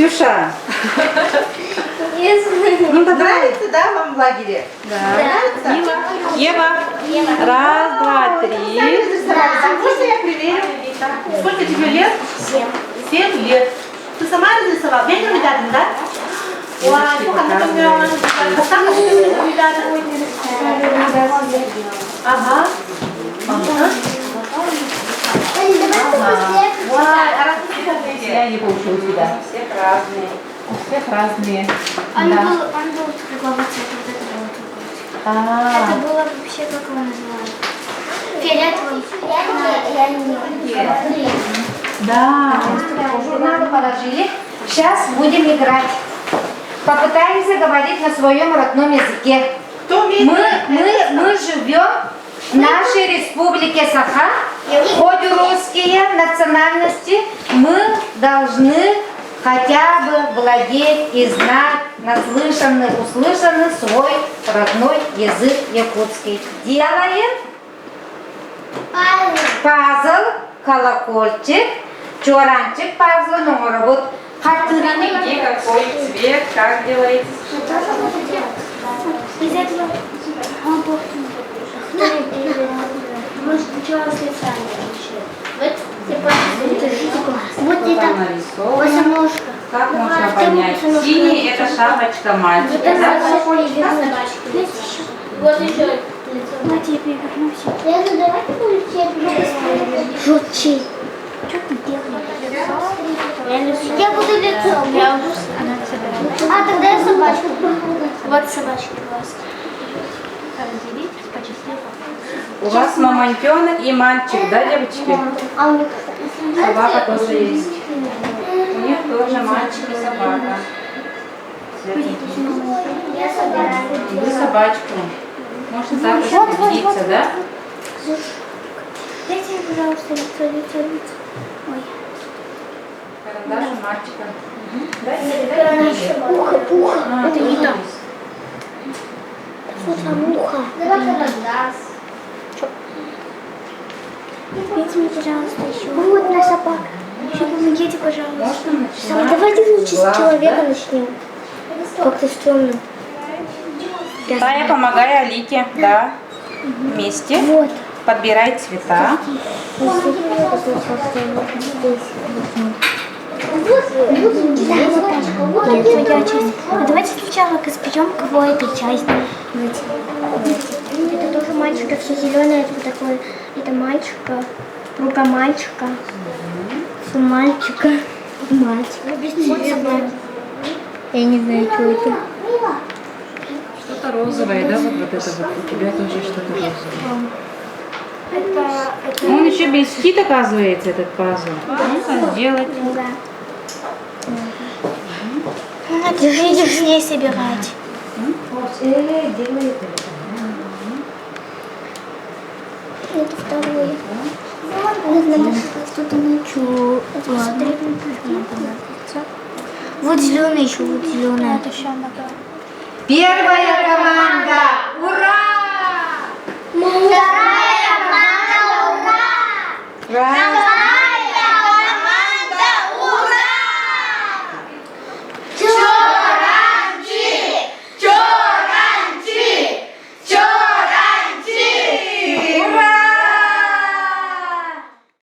Ксюша, ну давай. Нравится, да, вам в лагере? Да. Нравится? Ева. Раз, два, три. А можно я проверю? Сколько тебе лет? 7 лет. Ты сама разрисовала? Ветер видать, да? Ой, сколько мы там Ага. Я не получил тебя. Всех разные. У всех разные. Он был другого цвета, вот это было другого цвета. Это было вообще, как его называют? Фиолетовый. Да. Журналы положили. Сейчас будем играть. Попытаемся говорить на своем родном языке. Кто умеет? Мы живем в нашей республике Саха. Хоть русские национальности, мы должны хотя бы владеть и знать наслышанный, услышанный свой родной язык якутский. Делаем пазл, колокольчик, чуранчик, пазл, номер. Где какой цвет, как делаете? Из этого может сначала с лица вот это босоножка. Как можно понять? Синий это шапочка мальчика, да? Вот еще лицо. Давайте я перевернусь. Давайте будем жутче. Что ты делаешь? Я буду лицом. А, тогда я собачку. Вот собачка у вас. У вас мамонтенок и мальчик, да, девочки? А у них Собака тоже есть. У них тоже мальчик и собака. я собака. Вы собачку. Можно так распределиться, да? Дайте мне, пожалуйста, лицо. Ой. Карандаш у мальчика. Пуха. Это не то. Что там ухо? Давай карандаш. Дайте мне, пожалуйста, еще. Вот наша собака. Еще помогите, пожалуйста. Можно начинать? Давайте лучше Глаз, с человека да? начнем. Как-то стрёмно. Тая, помогай Алике, да. Вместе. Вот. Подбирай цвета. Вот моя часть. А давайте сначала разберем, кого эта часть. Это тоже мальчик, это все зеленое, это вот такое. Это мальчика, рука мальчика, все мальчика, мальчика. Я не знаю, что это. Что-то розовое, да? Вот это вот. У тебя тоже что-то розовое. Он еще блестит, оказывается, этот пазл. Нужно сделать. Да. Надо тяжелее собирать. Это второе. Надо что-то начать. Вот зеленый еще, вот зеленый. Это еще надо. Первая команда! Ура! Вторая